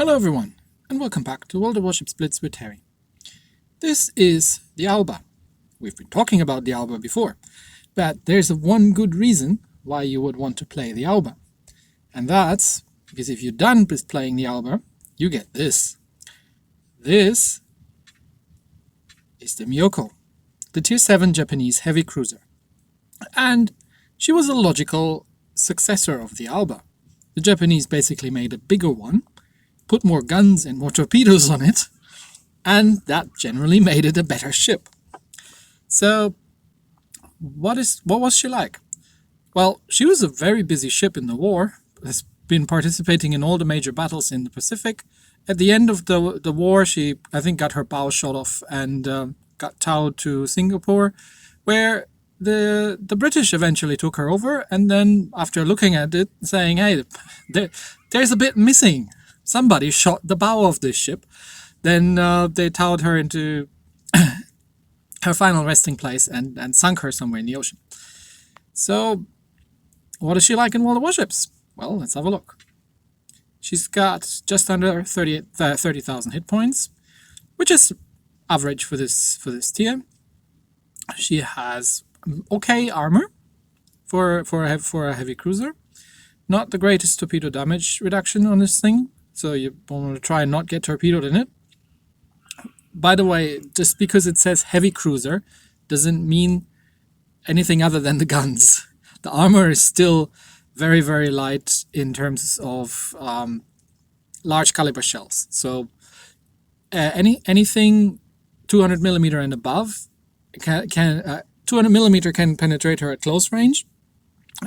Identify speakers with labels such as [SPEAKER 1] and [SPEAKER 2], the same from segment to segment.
[SPEAKER 1] Hello everyone, and welcome back to World of Warships Blitz with Terry. This is the Aoba. We've been talking about the Aoba before, but there's one good reason why you would want to play the Aoba. And that's because if you're done with playing the Aoba, you get this. This is the Myoko, the Tier 7 Japanese heavy cruiser. And she was a logical successor of the Aoba. The Japanese basically made a bigger one, put more guns and more torpedoes on it, and that generally made it a better ship. So, what was she like? Well, she was a very busy ship in the war, has been participating in all the major battles in the Pacific. At the end of the war, she, I think, got her bow shot off and got towed to Singapore, where the British eventually took her over, and then after looking at it, saying, hey, there's a bit missing. Somebody shot the bow of this ship. Then they towed her into her final resting place and sunk her somewhere in the ocean. So, what is she like in World of Warships? Well, let's have a look. She's got just under 30,000 hit points, which is average for this tier. She has okay armor for a heavy cruiser. Not the greatest torpedo damage reduction on this thing, so you want to try and not get torpedoed in it. By the way, just because it says heavy cruiser doesn't mean anything other than the guns. The armor is still very, very light in terms of large caliber shells. So anything 200 millimeter and above can 200 millimeter can penetrate her at close range.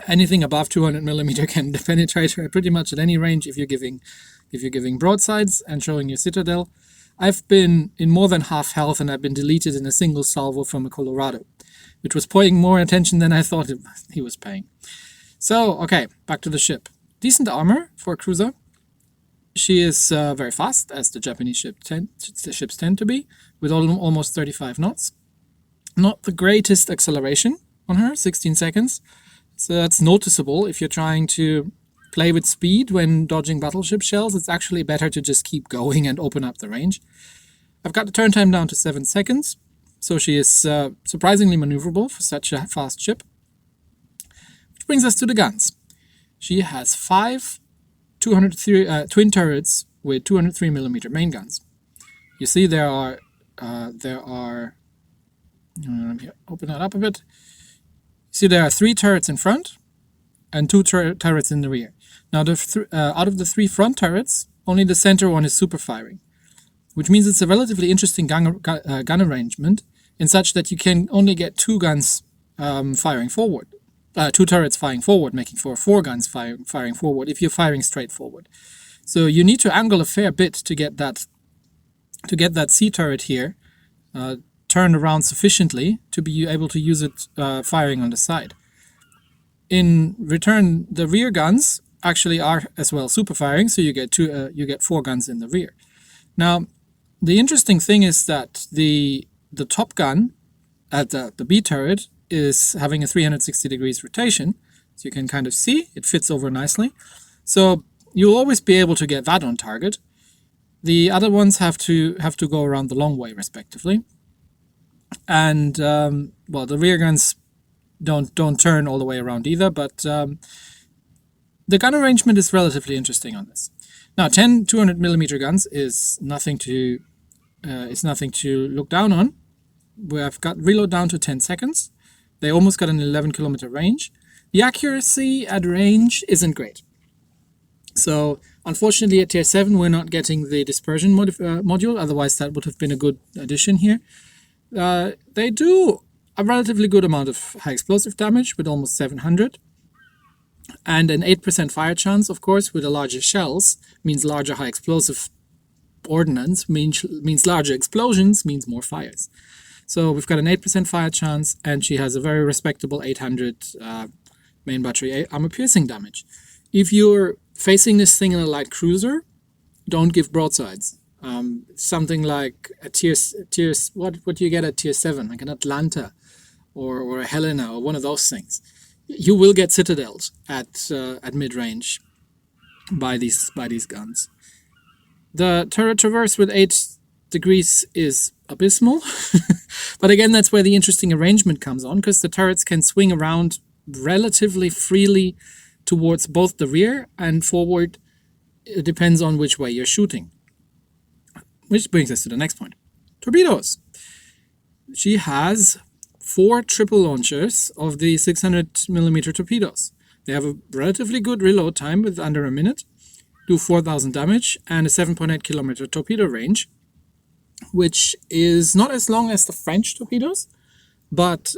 [SPEAKER 1] Anything above 200 millimeter can penetrate her pretty much at any range if you're giving broadsides and showing your citadel. I've been in more than half health and I've been deleted in a single salvo from a Colorado, which was paying more attention than I thought he was paying. So, okay, back to the ship. Decent armor for a cruiser. She is very fast, as the Japanese ships tend to be, with almost 35 knots. Not the greatest acceleration on her, 16 seconds. So that's noticeable if you're trying to play with speed when dodging battleship shells. It's actually better to just keep going and open up the range. I've got the turn time down to 7 seconds, so she is surprisingly maneuverable for such a fast ship. Which brings us to the guns. She has 5 twin turrets with 203mm main guns. You see there are let me open that up a bit. See, there are 3 turrets in front and 2 turrets in the rear. Now, out of the 3 front turrets, only the center one is super firing, which means it's a relatively interesting gun arrangement in such that you can only get 2 guns firing forward, 2 turrets firing forward, making for 4 guns firing forward if you're firing straight forward. So you need to angle a fair bit to get that C turret here turned around sufficiently to be able to use it firing on the side. In return, the rear guns actually are as well super firing, so you get 4 guns in the rear. Now, the interesting thing is that the top gun at the B turret is having a 360 degrees rotation, so you can kind of see it fits over nicely. So you'll always be able to get that on target. The other ones have to go around the long way, respectively. And well, the rear guns don't turn all the way around either, but the gun arrangement is relatively interesting on this. Now, 10 200mm guns is nothing to look down on. We've got reload down to 10 seconds. They almost got an 11km range. The accuracy at range isn't great. So, unfortunately, at Tier 7, we're not getting the dispersion module. Otherwise, that would have been a good addition here. They do a relatively good amount of high explosive damage with almost 700. And an 8% fire chance, of course, with the larger shells, means larger high explosive ordnance, means larger explosions, means more fires. So we've got an 8% fire chance, and she has a very respectable 800 main battery armor piercing damage. If you're facing this thing in a light cruiser, don't give broadsides. Something like a tier what do you get at Tier 7, like an Atlanta or a Helena or one of those things. You will get citadels at mid-range by these guns. The turret traverse with 8 degrees is abysmal. But again, that's where the interesting arrangement comes on, because the turrets can swing around relatively freely towards both the rear and forward. It depends on which way you're shooting. Which brings us to the next point. Torpedoes. She has 4 triple launchers of the 600mm torpedoes. They have a relatively good reload time with under a minute, do 4,000 damage, and a 7.8 kilometer torpedo range, which is not as long as the French torpedoes, but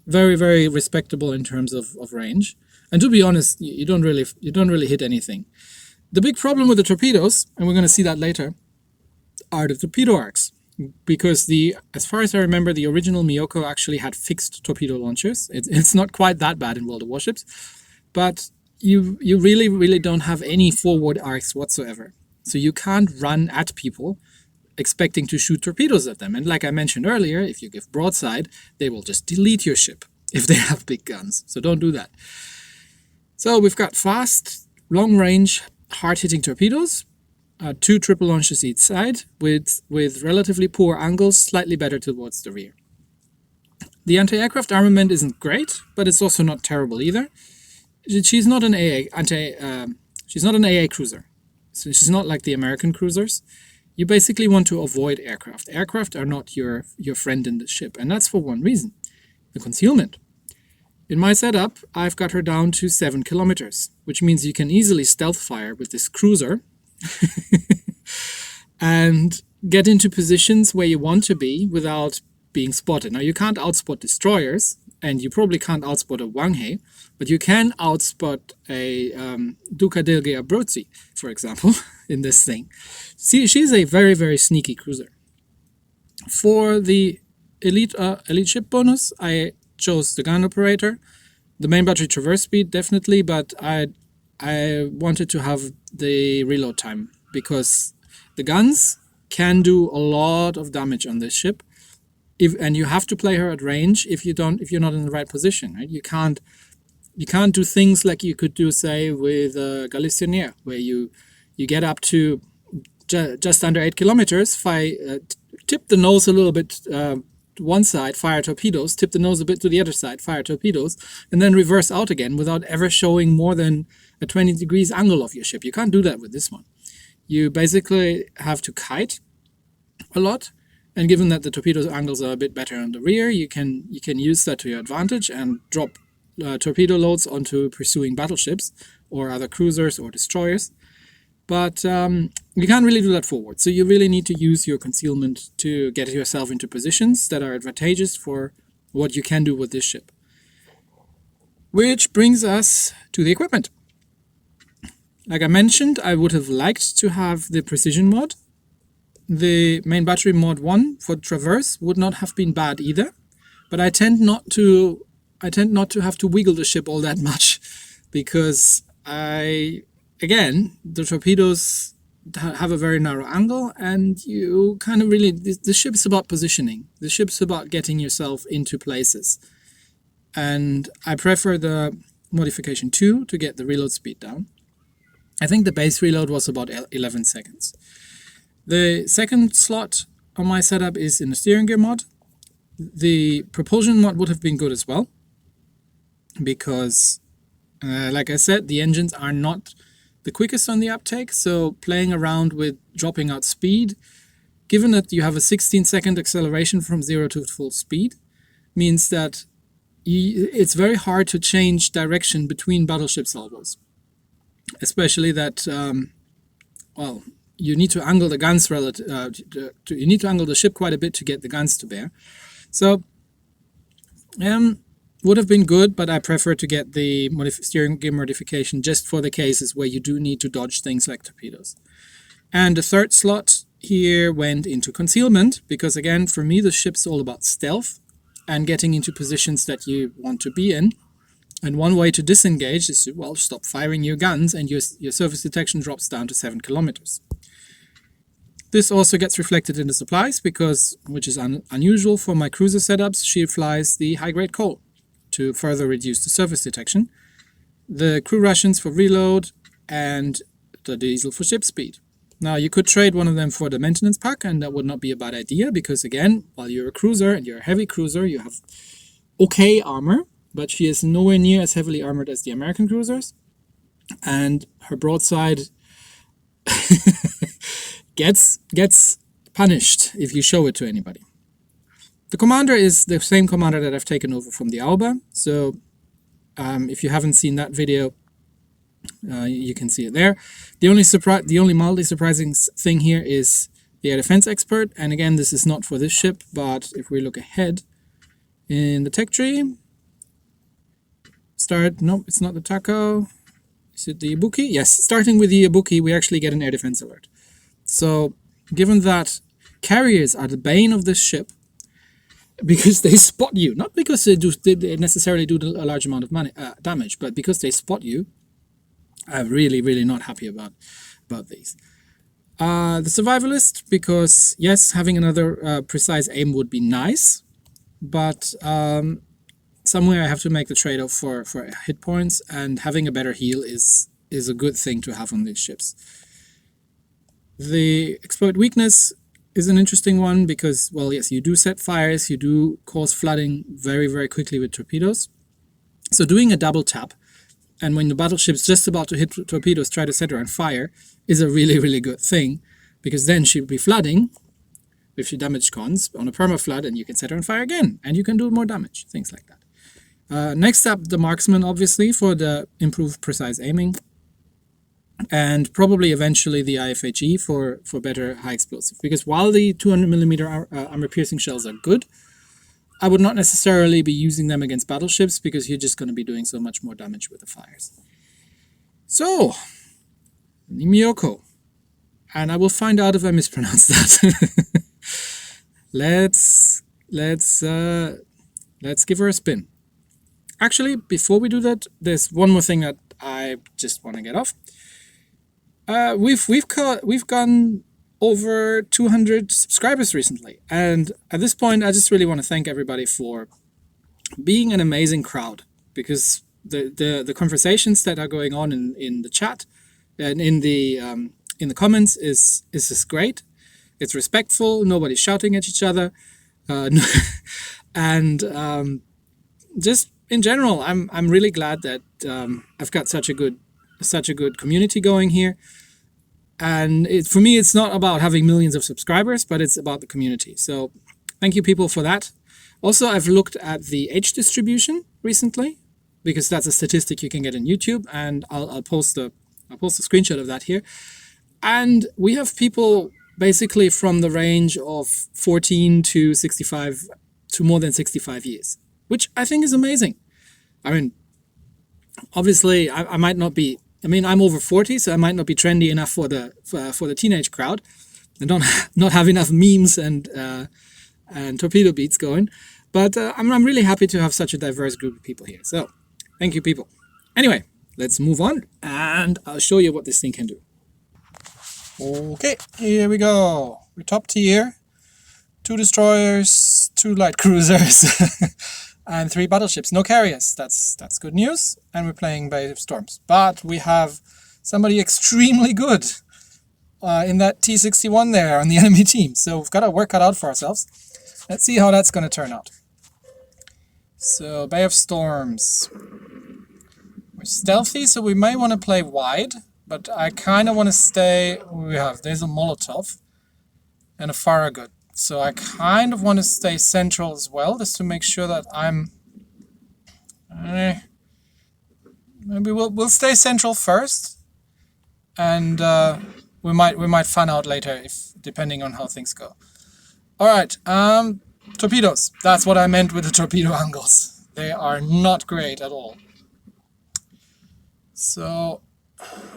[SPEAKER 1] very, very respectable in terms of range. And to be honest, you don't really hit anything. The big problem with the torpedoes, and we're going to see that later, are the torpedo arcs. Because as far as I remember, the original Myoko actually had fixed torpedo launchers. It's not quite that bad in World of Warships, but you really, really don't have any forward arcs whatsoever. So you can't run at people expecting to shoot torpedoes at them. And like I mentioned earlier, if you give broadside, they will just delete your ship if they have big guns. So don't do that. So we've got fast, long-range, hard-hitting torpedoes. 2 triple launches each side with relatively poor angles, slightly better towards the rear. The anti-aircraft armament isn't great, but it's also not terrible either. She's not an she's not an AA cruiser, so she's not like the American cruisers. You basically want to avoid aircraft. Aircraft are not your friend in the ship, and that's for one reason: the concealment. In my setup, I've got her down to 7 kilometers, which means you can easily stealth fire with this cruiser and get into positions where you want to be without being spotted. Now, you can't outspot destroyers, and you probably can't outspot a Wanghae, but you can outspot a Duca degli Abruzzi, for example, in this thing. See, she's a very, very sneaky cruiser. For the elite ship bonus, I chose the gun operator. The main battery traverse speed, definitely, but I wanted to have the reload time, because the guns can do a lot of damage on this ship, and you have to play her at range if you're not in the right position, right? You can't do things like you could do, say, with Galissonier, where you get up to just under 8 kilometers, tip the nose a little bit to one side, fire torpedoes, tip the nose a bit to the other side, fire torpedoes, and then reverse out again without ever showing more than a 20 degrees angle of your ship. You can't do that with this one. You basically have to kite a lot, and given that the torpedo angles are a bit better on the rear, you can use that to your advantage and drop torpedo loads onto pursuing battleships or other cruisers or destroyers. But you can't really do that forward. So you really need to use your concealment to get yourself into positions that are advantageous for what you can do with this ship. Which brings us to the equipment. Like I mentioned, I would have liked to have the precision mod. The main battery mod 1 for traverse would not have been bad either, but I tend not to have to wiggle the ship all that much, because again, the torpedoes have a very narrow angle, and you kind of really, the ship's about positioning. The ship's about getting yourself into places. And I prefer the modification 2 to get the reload speed down. I think the base reload was about 11 seconds. The second slot on my setup is in the steering gear mod. The propulsion mod would have been good as well, because like I said, the engines are not the quickest on the uptake, so playing around with dropping out speed, given that you have a 16-second acceleration from 0 to full speed, means that it's very hard to change direction between battleship salvos. Especially that, you need to angle the guns you need to angle the ship quite a bit to get the guns to bear. So, would have been good, but I prefer to get the steering gear modification just for the cases where you do need to dodge things like torpedoes. And the third slot here went into concealment, because again, for me, the ship's all about stealth and getting into positions that you want to be in. And one way to disengage is to, well, stop firing your guns, and your surface detection drops down to 7 kilometers. This also gets reflected in the supplies, because, which is unusual for my cruiser setups, she flies the high-grade coal to further reduce the surface detection, the crew rations for reload, and the diesel for ship speed. Now, you could trade one of them for the maintenance pack, and that would not be a bad idea, because again, while you're a cruiser and you're a heavy cruiser, you have okay armor, but she is nowhere near as heavily armored as the American cruisers, and her broadside gets punished if you show it to anybody. The commander is the same commander that I've taken over from the Aoba, so if you haven't seen that video, you can see it there. The only mildly surprising thing here is the air defense expert, and again, this is not for this ship, but if we look ahead in the tech tree, no, it's not the Taco. Is it the Ibuki? Yes, starting with the Ibuki, we actually get an air defense alert. So, given that carriers are the bane of this ship, because they spot you, not because they necessarily do a large amount of damage, but because they spot you, I'm really not happy about these. The survivalist, because yes, having another precise aim would be nice, but somewhere I have to make the trade-off for hit points, and having a better heal is a good thing to have on these ships. The exploit weakness is an interesting one because, well, yes, you do set fires, you do cause flooding very quickly with torpedoes. So doing a double tap, and when the battleship's just about to hit torpedoes, try to set her on fire, is a really good thing, because then she'll be flooding with your damage cons on a perma-flood, and you can set her on fire again, and you can do more damage, things like that. Next up, the marksman, obviously, for the improved precise aiming, and probably eventually the IFHE for better high explosive, because while the 200mm armor-piercing shells are good, I would not necessarily be using them against battleships, because you're just going to be doing so much more damage with the fires. So, Myoko. And I will find out if I mispronounced that. Let's give her a spin. Actually, before we do that, there's one more thing that I just want to get off. We've gone over 200 subscribers recently, and at this point I just really want to thank everybody for being an amazing crowd, because the conversations that are going on in the chat and in the comments is just great. It's respectful, nobody's shouting at each other, and just in general, I'm really glad that I've got such a good community going here. And for me, it's not about having millions of subscribers, but it's about the community. So thank you, people, for that. Also, I've looked at the age distribution recently, because that's a statistic you can get on YouTube, and I'll post a screenshot of that here. And we have people basically from the range of 14 to 65 to more than 65 years, which I think is amazing. I mean, obviously, I might not be. I mean, I'm over 40, so I might not be trendy enough for the teenage crowd. I don't not have enough memes and torpedo beats going, but I'm really happy to have such a diverse group of people here. So, thank you, people. Anyway, let's move on, and I'll show you what this thing can do. Okay, here we go. We're top tier. 2 destroyers, 2 light cruisers, and 3 battleships. No carriers. That's good news. And we're playing Bay of Storms. But we have somebody extremely good in that T-61 there on the enemy team. So we've got our work cut out for ourselves. Let's see how that's going to turn out. So Bay of Storms. We're stealthy, so we may want to play wide. But I kind of want to stay... There's a Molotov and a Farragut. So I kind of want to stay central as well, just to make sure that I'm... maybe we'll stay central first, and we might find out later, depending on how things go. All right, torpedoes. That's what I meant with the torpedo angles. They are not great at all. So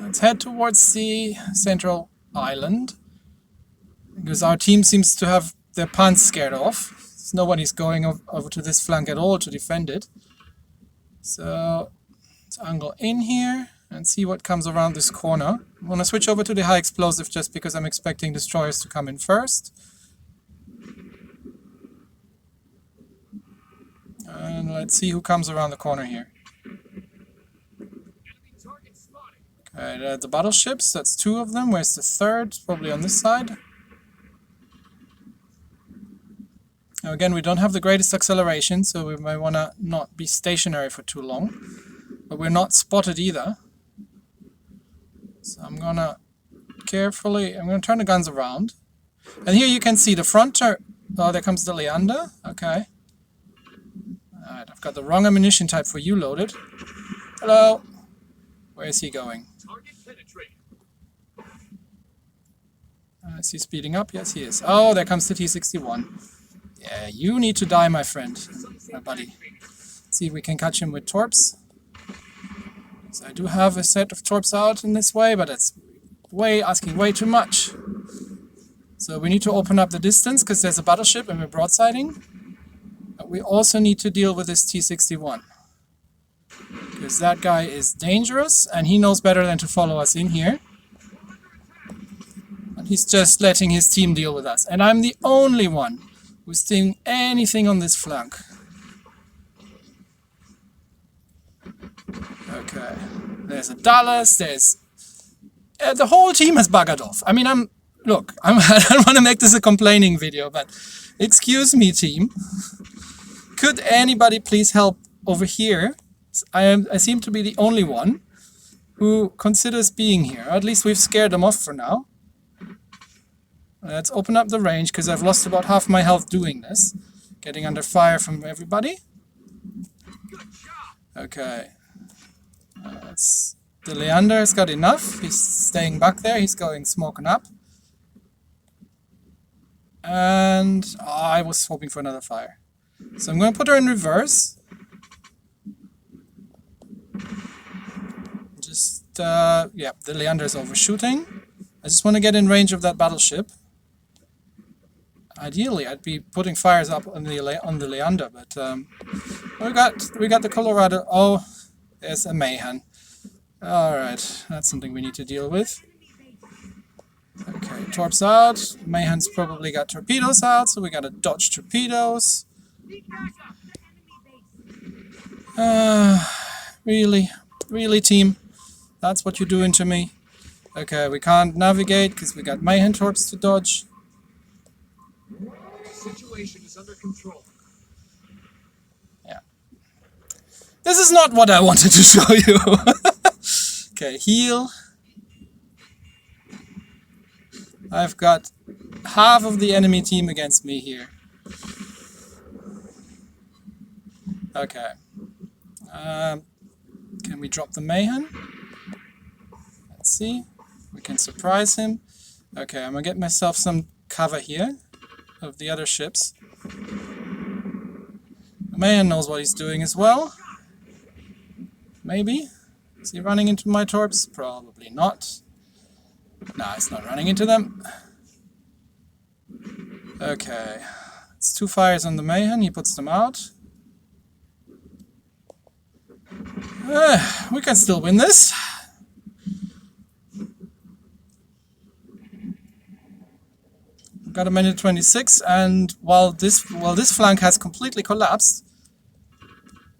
[SPEAKER 1] let's head towards the central island, because our team seems to have their pants scared off. So nobody's going over to this flank at all to defend it. So let's angle in here and see what comes around this corner. I'm going to switch over to the high explosive just because I'm expecting destroyers to come in first. And let's see who comes around the corner here. Alright, the battleships, that's 2 of them. Where's the third? Probably on this side. Now again, we don't have the greatest acceleration, so we might want to not be stationary for too long. But we're not spotted either. So I'm going to turn the guns around. And here you can see the front turret. Oh, there comes the Leander. Okay. Alright, I've got the wrong ammunition type for you loaded. Hello. Where is he going? Is he speeding up? Yes, he is. Oh, there comes the T-61. Yeah, you need to die, my friend. My buddy. Let's see if we can catch him with torps. So I do have a set of torps out in this way, but it's asking way too much. So we need to open up the distance because there's a battleship and we're broadsiding. But we also need to deal with this T-61. Because that guy is dangerous and he knows better than to follow us in here. And he's just letting his team deal with us. And I'm the only one who's doing anything on this flank. Okay. There's a Dallas, there's... the whole team has buggered off. I mean, I don't want to make this a complaining video, but excuse me, team. Could anybody please help over here? I seem to be the only one who considers being here. Or at least we've scared them off for now. Let's open up the range, because I've lost about half my health doing this. Getting under fire from everybody. Okay. The Leander has got enough. He's staying back there. He's going smoking up. And I was hoping for another fire. So I'm going to put her in reverse. Yeah, the Leander is overshooting. I just want to get in range of that battleship. Ideally, I'd be putting fires up on the Leander, but we got the Colorado. Oh, there's a Mayhem. All right, that's something we need to deal with. Okay, torps out. Mayhem's probably got torpedoes out, so we got to dodge torpedoes. Really, team. That's what you're doing to me. Okay, we can't navigate because we got Mayhem torps to dodge.
[SPEAKER 2] Situation is under control.
[SPEAKER 1] Yeah. This is not what I wanted to show you. Okay, heal. I've got half of the enemy team against me here. Okay. Can we drop the Mayhem? Let's see. We can surprise him. Okay, I'm gonna get myself some cover here of the other ships. The Mayhem knows what he's doing as well. Maybe. Is he running into my torps? Probably not. Nah, he's not running into them. Okay. It's 2 fires on the Mayhem. He puts them out. We can still win this. Got a minute 26, and while this flank has completely collapsed,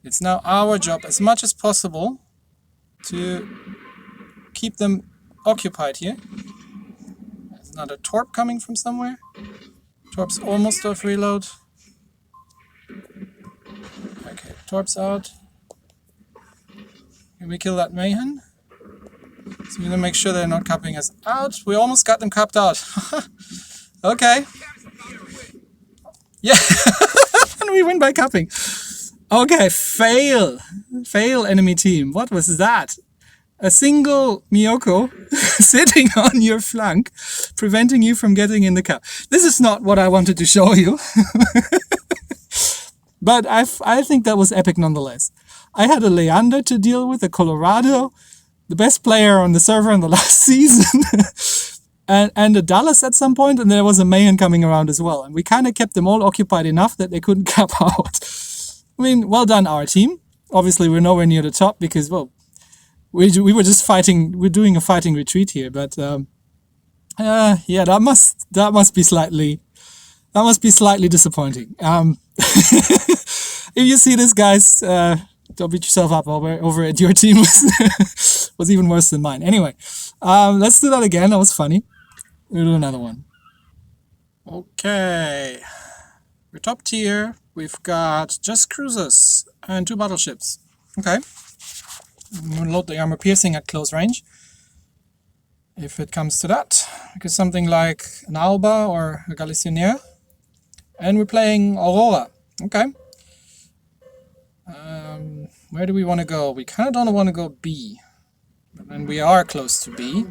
[SPEAKER 1] it's now our job as much as possible to keep them occupied here. There's another torp coming from somewhere. Torp's almost off reload. Okay, torp's out. Can we kill that Mayhem? So we're gonna make sure they're not capping us out. We almost got them capped out. Okay. Yeah. And we win by capping. Okay, fail. Fail, enemy team. What was that? A single Myoko sitting on your flank, preventing you from getting in the cap. This is not what I wanted to show you. But I think that was epic nonetheless. I had a Leander to deal with, a Colorado, the best player on the server in the last season. And a Dallas at some point, and there was a Mayhem coming around as well. And we kind of kept them all occupied enough that they couldn't cap out. I mean, well done, our team. Obviously, we're nowhere near the top because, well, we were just fighting. We're doing a fighting retreat here, but yeah, that must be slightly disappointing. If you see this, guys, Don't beat yourself up over it. Your team was even worse than mine. Anyway, let's do that again. That was funny. We'll do another one. Okay. We're top tier. We've got just cruisers and 2 battleships. Okay. I'm going to load the armor piercing at close range. If it comes to that. Because something like an Aoba or a Galicianaire. And we're playing Aurora. Okay. Where do we want to go? We kind of don't want to go B. But then we are close to B.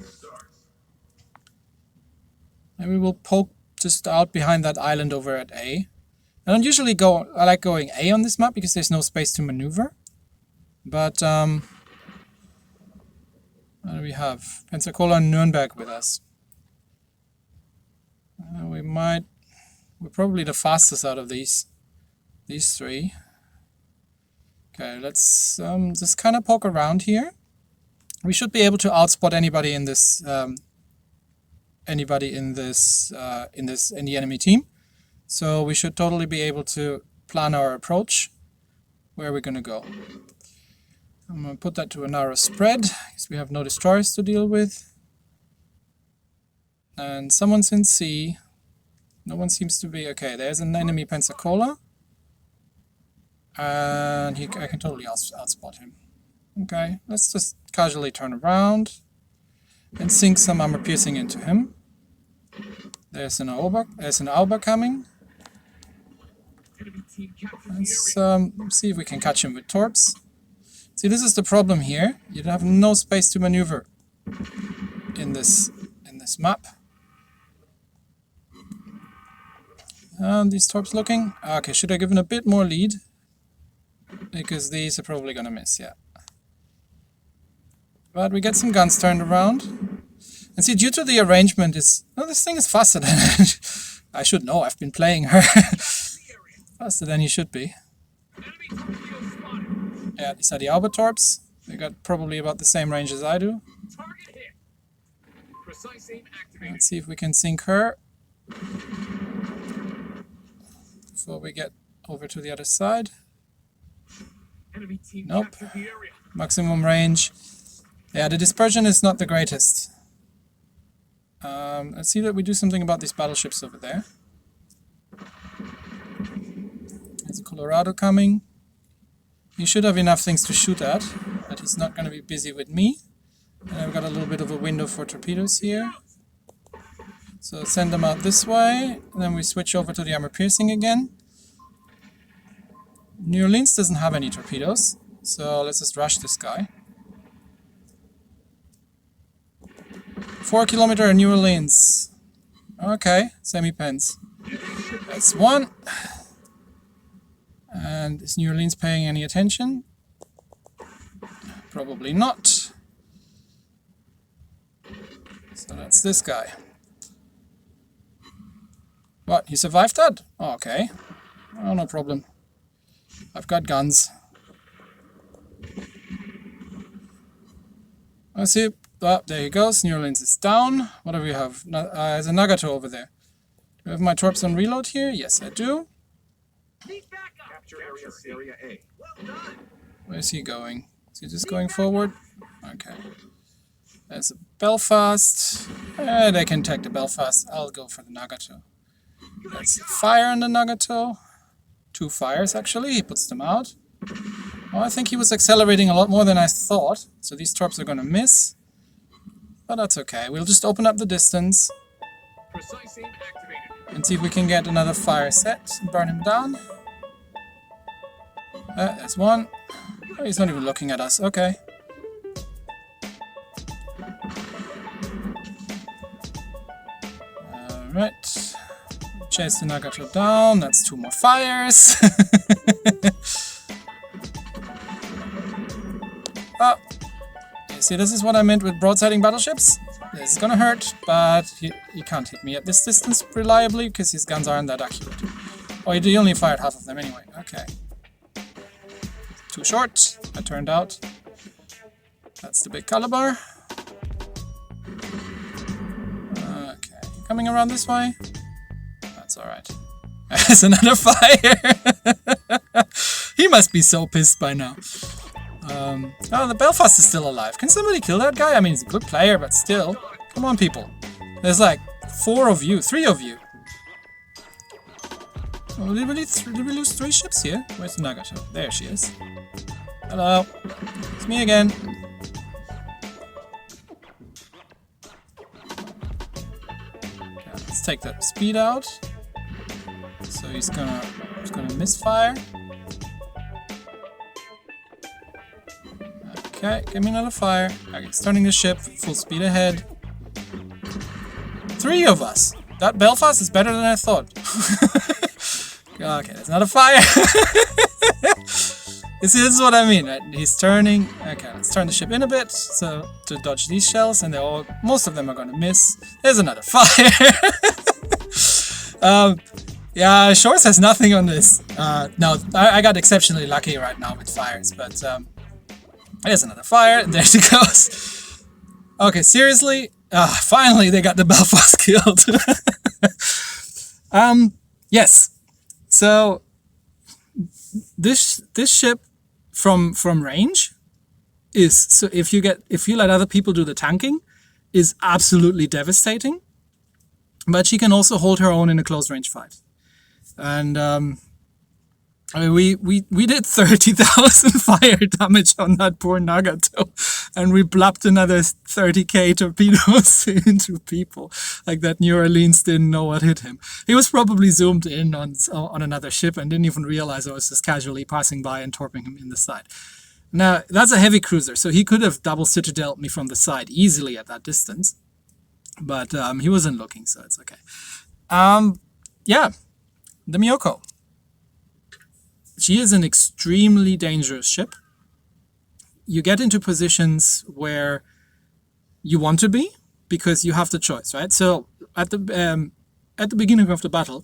[SPEAKER 1] Maybe we'll poke just out behind that island over at A. I don't usually go... I like going A on this map because there's no space to maneuver. But, what do we have? Pensacola and Nuremberg with us. We're probably the fastest out of these 3. Okay, let's just kind of poke around here. We should be able to outspot anybody in this in the enemy team. So we should totally be able to plan our approach, where we're gonna go. I'm gonna put that to a narrow spread because we have no destroyers to deal with. And someone's in C. No one seems to be... Okay, there's an enemy Pensacola. And I can totally outspot him. Okay, let's just casually turn around and sink some armor piercing into him. There's an Aoba coming. Let's see if we can catch him with torps. See, this is the problem here. You have no space to maneuver in this map. These torps looking... Okay, should I give him a bit more lead? Because these are probably gonna miss, yeah. But we get some guns turned around. And see, due to the arrangement is... Oh, this thing is faster than... I should know, I've been playing her. Faster than he should be. Yeah, these are the Aoba torps. They got probably about the same range as I do. Let's see if we can sink her before we get over to the other side. Nope. Maximum range. Yeah, the dispersion is not the greatest. Let's see that we do something about these battleships over there. There's a Colorado coming. He should have enough things to shoot at, but he's not going to be busy with me. And I've got a little bit of a window for torpedoes here. So send them out this way, and then we switch over to the armor piercing again. New Orleans doesn't have any torpedoes, so let's just rush this guy. 4 kilometer New Orleans. Okay, semi-pens. That's 1. And is New Orleans paying any attention? Probably not. So that's this guy. What, he survived that? Oh, okay. Oh, no problem. I've got guns. I see. Oh, there he goes. New Orleans is down. What do we have? There's a Nagato over there. Do I have my torps on reload here? Yes, I do.
[SPEAKER 2] Capture area A.
[SPEAKER 1] Where's he going? Is he just going forward? Okay. There's a Belfast. They can take the Belfast. I'll go for the Nagato. That's fire on the Nagato. 2 fires, actually. He puts them out. Oh, I think he was accelerating a lot more than I thought. So these torps are going to miss. But that's okay. We'll just open up the distance. And see if we can get another fire set and burn him down. There's 1. Oh, he's not even looking at us. Okay. Alright. Chase the Nagato down. That's 2 more fires. Oh. You see, this is what I meant with broadsiding battleships. This is gonna hurt, but he can't hit me at this distance reliably because his guns aren't that accurate. Oh, he only fired half of them anyway. Okay. Too short. I turned out. That's the big caliber. Okay. Coming around this way? That's alright. There's another fire! He must be so pissed by now. Oh, the Belfast is still alive. Can somebody kill that guy? I mean, he's a good player, but still. Come on, people. There's like 3 of you. Oh, did we lose 3 ships here? Where's Nagato? There she is. Hello. It's me again. Okay, let's take that speed out. So he's gonna misfire. Okay, give me another fire. Okay, starting the ship, full speed ahead. 3 of us! That Belfast is better than I thought. Okay, there's another fire. This is what I mean, right? He's turning. Okay, let's turn the ship in a bit so to dodge these shells, and most of them are gonna miss. There's another fire. Yeah, Shores has nothing on this. No, I got exceptionally lucky right now with fires, but there's another fire, and there she goes. Okay, seriously? Finally they got the Belfast killed. Yes. So this ship from range is, so if you let other people do the tanking, is absolutely devastating. But she can also hold her own in a close range fight. And I mean, we did 30,000 fire damage on that poor Nagato, and we blapped another 30k torpedoes into people. Like that New Orleans didn't know what hit him. He was probably zoomed in on another ship and didn't even realize I was just casually passing by and torping him in the side. Now, that's a heavy cruiser, so he could have double citadeled me from the side easily at that distance. But he wasn't looking, so it's okay. Yeah, the Myoko. She is an extremely dangerous ship. You get into positions where you want to be because you have the choice, right? So at the beginning of the battle,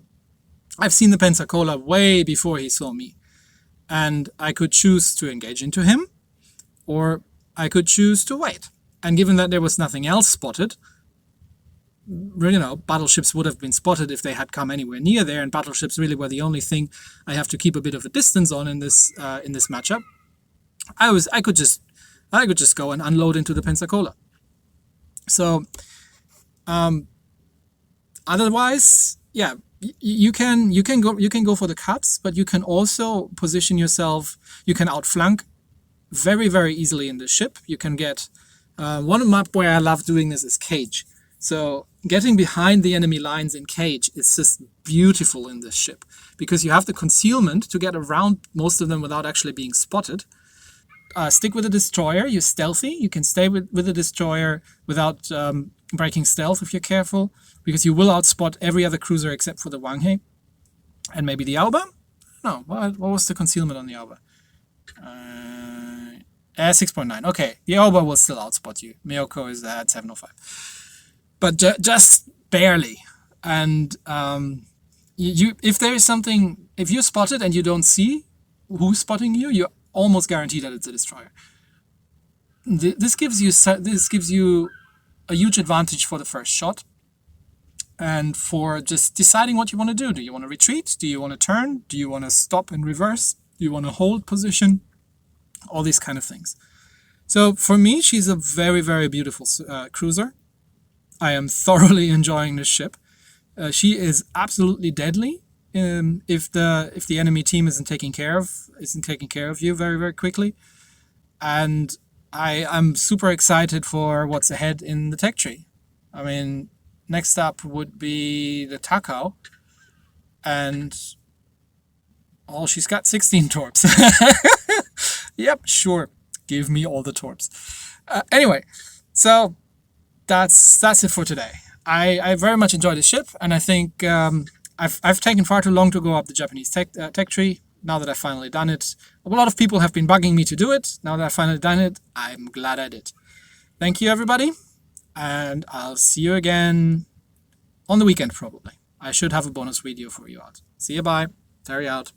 [SPEAKER 1] I've seen the Pensacola way before he saw me, and I could choose to engage into him, or I could choose to wait. And given that there was nothing else spotted, you know, battleships would have been spotted if they had come anywhere near there, and battleships really were the only thing I have to keep a bit of a distance on in this matchup. I could just go and unload into the Pensacola. So otherwise, yeah, you can go for the cuts, but you can also position yourself. You can outflank very, very easily in the ship. You can get one map where I love doing this is Cage. So getting behind the enemy lines in Cage is just beautiful in this ship, because you have the concealment to get around most of them without actually being spotted. Stick with the destroyer. You're stealthy. You can stay with the destroyer without breaking stealth if you're careful, because you will outspot every other cruiser except for the Wanhei and maybe the Aoba. No, what was the concealment on the Aoba? 6.9. Okay, the Aoba will still outspot you. Myoko is at 705. But just barely. And if there is something, if you're spotted and you don't see who's spotting you, you're almost guaranteed that it's a destroyer. This gives you a huge advantage for the first shot, and for just deciding what you want to do. Do you want to retreat? Do you want to turn? Do you want to stop and reverse? Do you want to hold position? All these kind of things. So for me, she's a very, very beautiful cruiser. I am thoroughly enjoying this ship. She is absolutely deadly if the enemy team isn't taking care of you very, very quickly. And I'm super excited for what's ahead in the tech tree. I mean, next up would be the Takao, and she's got 16 torps. Yep, sure. Give me all the torps. Anyway, so that's it for today. I very much enjoyed the ship, and I think I've taken far too long to go up the Japanese tech tree. Now that I've finally done it, a lot of people have been bugging me to do it. Now that I've finally done it, I'm glad I did. Thank you, everybody, and I'll see you again on the weekend probably. I should have a bonus video for you out. See you, bye. Terry out.